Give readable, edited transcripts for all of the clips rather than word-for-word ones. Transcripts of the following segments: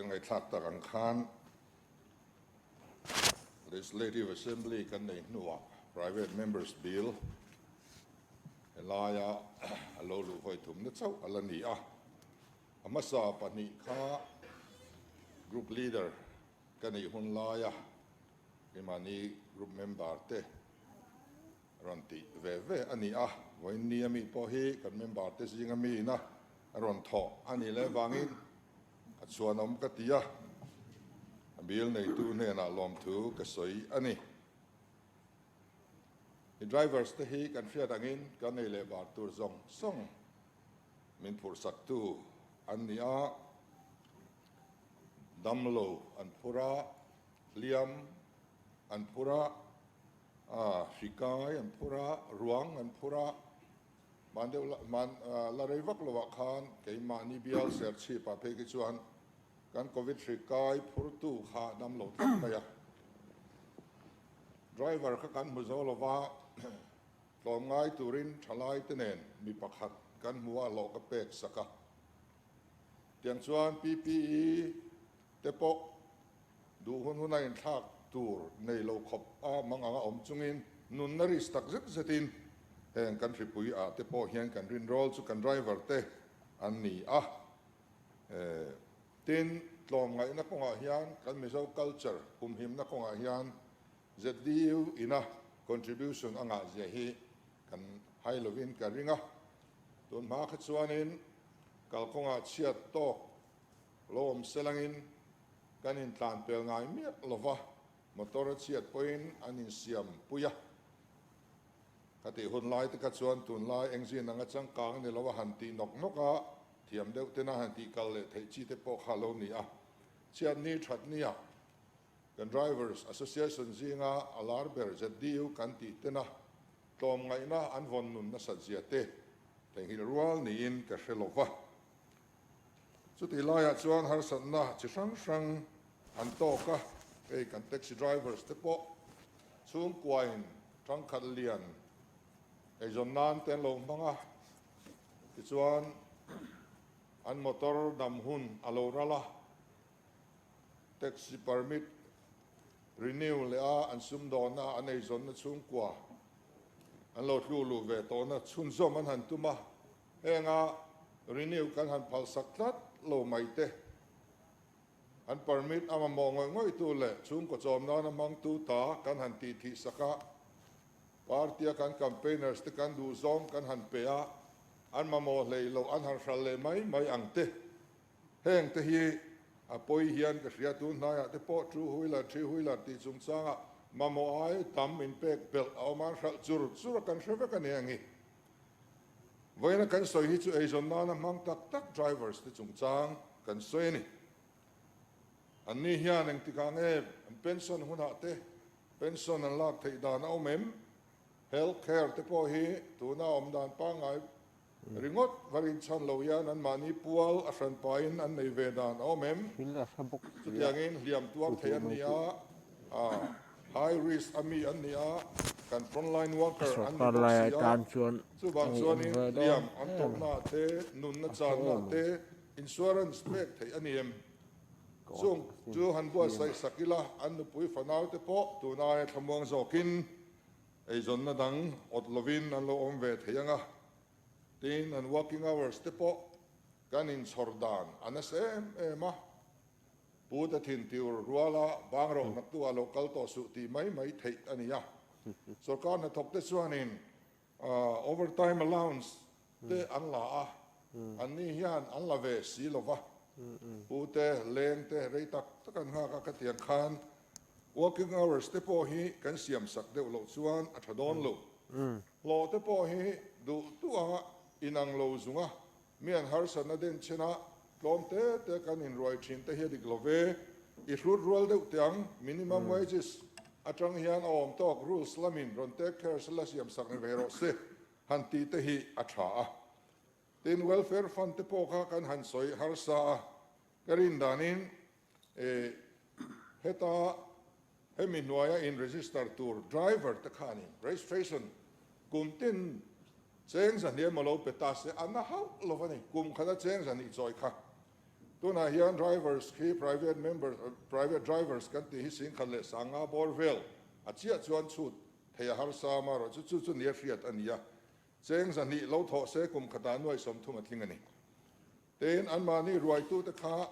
ngay thak tak ang khan Legislative Assembly kan nei nuwa Private Members Bill elaya alo lu hoi thum na chau alani amasa pani kha group leader kan nei hun laya imani group member te ranti ve ani voin ni ami po hi kan member te singa mi na ron tho ani le bangin chuanom ka tia bil nei tu ne na lom thu ka soi ani the drivers te hi kan fiat angin kan nei le bar tur zong song min phur sak tu ania damlo an pura liam an pura shikai an pura ruang an pura man la revak lo khan ke ma ni bial ser chi pa pe ki chuan kan covid shikai phur tu kha dam lo thak maya driver kha kan muzolova tlom ngai turin thalai tenen mi pakhat kan muwa lo ka pek saka tiang chuan PPE te pok du hunai thak tur nei lo khop manga om chungin nun nari stak zet zetin heng kan ripui te po hian kan rin roll chu kan driver te an ni tin tlom ngai na konga hian kan mizo culture him na konga hian ZDU ina contribution anga je hi kan hai lovin ka ringa ton ma kha chuanin kal konga chiat to lom selangin kan in tlan pel ngai mi lova motor chiat point anin siam puya kati hun lai te ka chuan tun lai engine anga changkang ne lawa hanti nok noka thiam deuh te na hanti kal le thei chi te po khalo ni chiat ni that nia kan drivers association zinga alarber ZDU kan ti te na tom ngai na an von nun na sajia te teng hil rual ni in ka shelova chuti laia chuan har san na chi sang an to ka kan taxi drivers te po chung kwain tang khat lian zon nan ten lo manga ti chuan an motor dam hun alo rala taxi permit renew le an sum dona an ei zon na chung kwa an lo lu ve to na chun zom an han tuma henga renew kan han phal saklat lo mai te an permit ama mo ngoi tu le chung ko chom na mang tu ta kan han ti thi saka partia kan campaigners te kan du zom kan han pe an ma mo le lo an har shal le mai ang te heng te hi apoi hian ka ria tu na ya te po tru huila thi huila ti chung changa ma mo ai tam in pek bel au man shal zur kan sheve kan yangi voina kan soi hi chu ei zon na mang tak drivers te chung chang kan soi ni an ni hian ang tikang an pension huna te pension an lak thei dan omem health care te po hi tu na om dan pa ngai ringot varin chan lo yan an mani pual a san pain an nei ve dan omem tiangin liam tuak thei an nia high risk ami an nia kan frontline worker an ni tan chuan chu bang chuanin liam an tok na te nun na chan na te insurance pek thei aniem chung chu han bua sai sakila an nu pui fanau te po tu na e thamong zokin ei zon na dang ot lovin an lo om ve theyanga tin an working hours te po kan in sordan anasem ema pu ta thin tiur ruala bangro na tu a local to su ti mai thei ania sarkar na thok te chuanin overtime allowance te an la an ni hian an la ve si lova pu te leng te reitak takan ha ka tiang khan working hours te po hi kan siam sak deuh lo chuan a thadon lo te po hi du tu inang lo zunga mian har san na den chena tlom te kan in roi thin te hi dik love I rut rual deuh tiang minimum wages atang hian om tok rules lamin ron take care sala siam sak ne vero se han ti te hi a tha tin welfare fund te po kha kan han soi har sa karin danin heta hemi noya in register tour driver te khani registration kumtin cheng san dia malo peta se anna hau lovani kum khada cheng san I choi kha tu na hian drivers khi private members private drivers kan ti hi sing khan le sanga borvel a chia chuan chut thei har sa ma ro chu chu ni riat ania cheng zan ni lo tho se kum khata noi som thum atling ani ten an ma ni ruai tu te kha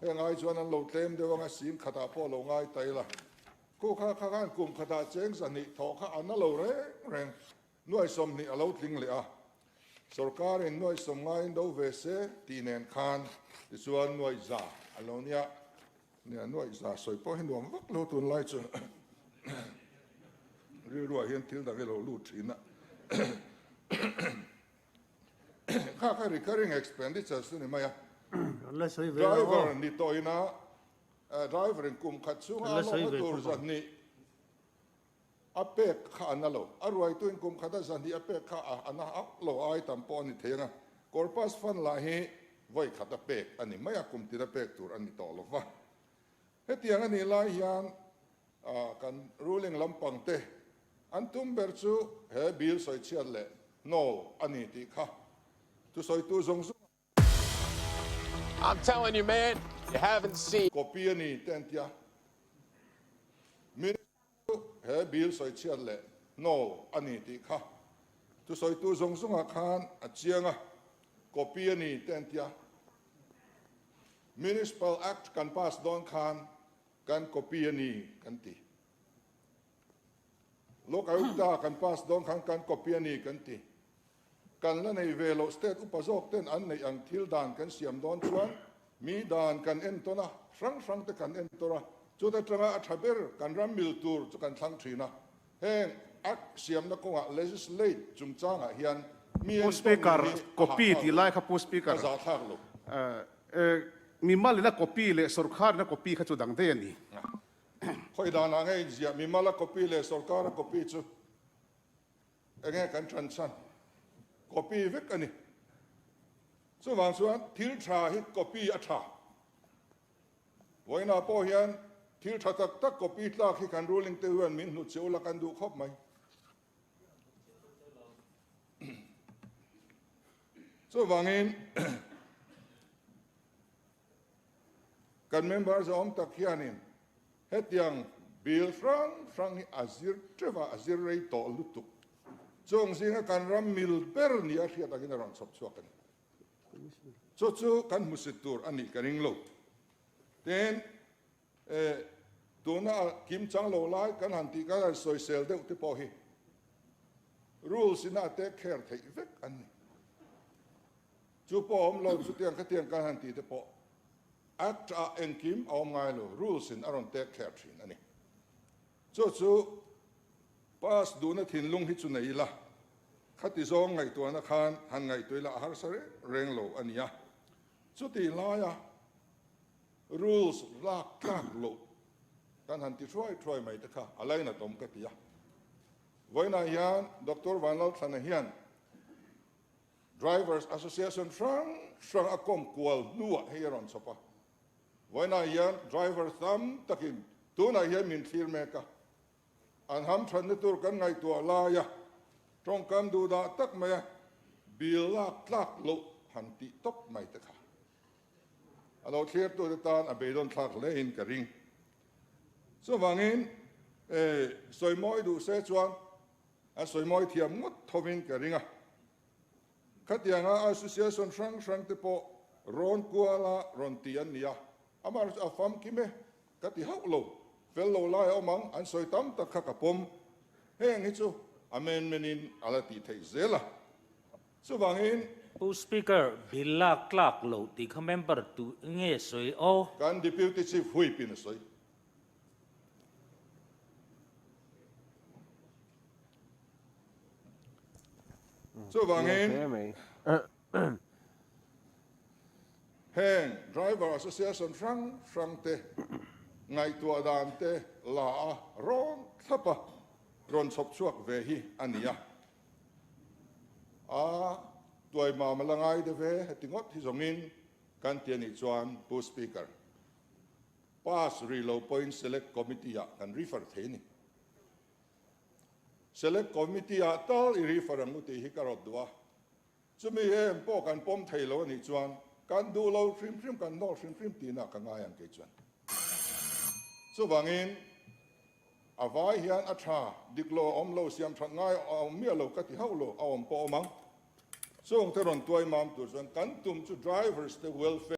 he ngai chuan an lo tlem dewanga sim khata po lo ngai taila ko kha kha kan kum khata cheng zan ni tho kha an lo reng noi som ni alo tling le a sarkar in noi som ngai do ve se tinen khan ti chuan noi za alonia ne noi za soi po hin nuam vak lo tun lai chu ri ruai hian til da ve lo lu thina kha recurring expenditures ni maya driver ni toina driver in kum khatsu a lo tur zan ni apek kha analo arwai tu in kum khata zan ni apek kha ana lo ai tampo ni thenga corpus fan la hi voi khata pek ani maya kum ti da pek tur ani to lo wa hetiang ani la hian kan ruling lampang te antum berchu he bill soi chiat le no ani ti kha tu soi tu zong zong I'm telling you, man, you haven't seen. copy ani tentia min he bill soi chiat le no ani ti kha tu soi tu zong zong a khan a chianga copy ani tentia municipal act kan pass don khan kan copy ani kan ti lokayukta kan pass don khan kan copy ani kan ti kan la nei velo state upazok ten an nei ang thil dan kan siam don chuan mi dan kan en tona frang te kan en tora chu ta tanga a thaber kan ram mil tur chu kan thlang thina heng ak siam na ko legislate chungchangah hian mi speaker copy ti lai kha pu speaker za thak lo mi mal na copy le sarkar na copy kha chu dang de ni khoi da na ngai zia mi mala copy le sarkar copy chu enge kan tran san copy vek ani so wang chuan thil tha hi copy a tha voina po hian thil tha tak copy tla khi kan ruling te huan min nu cheula kan du khop mai so wangin kan members om tak hianin hetiang bill frang azir treva azir rei to lutuk chong singa kan ram mil ber ni a hriat agin ron chop chuak ani chu kan musitur ani karing lo ten tuna kim chang lo lai kan han ti ka soi sel de te po hi rules ina take care thei vek ani chu po om lo chu tiang ka tiang kan han ti te po act a enkim om ngai lo rules in aron take care thin ani chu pas du na thin lung hi chu nei la khati zong ngai to na khan han ngai toila har sare reng lo ania chu ti la ya rules lak lo kan han ti try mai ta kha alai na tom ka ti ya voina hian dr vanal thana hian drivers association frang akom kwal nuwa heron sopa voina hian driver tham takin tuna hian min thir me ka an ham than tur kan ngai to la ya trong kam du da tak mai bil lak lo han ti top mai ta kha alo thir tu tan a be don thak le in ka ring so wangin soi moi du se chuan a soi moi thiam ngot thowin ka ringa khatianga association frang te po ron kuala ron ti an nia amar a fam ki me kati hau lo fel lo lai omang an soi tam ta kha ka pom heng hi chu amen menin ala ti thei zela so wangin pu speaker billa clark lo ti kha member tu nge soi o kan deputy chief hui pin soi so wangin heng driver association frang te ngai tua dan te la ron thapa ron sop chuak ve hi ania tuai ma malangai de ve tingot hi zongin kan tiani chuan pu speaker pass reload point select committee kan refer theni select committee tal i refer amu ti hi karot dua chumi hem po kan pom thailo ni chuan kan du lo trim kan no trim tina ka ngai ang ke chuan chu wangin avai hian a tha diklo om lo siam that ngai om mi lo ka ti haulo om po mang song te ron tuai mam tu chuan kan tum chu drivers the welfare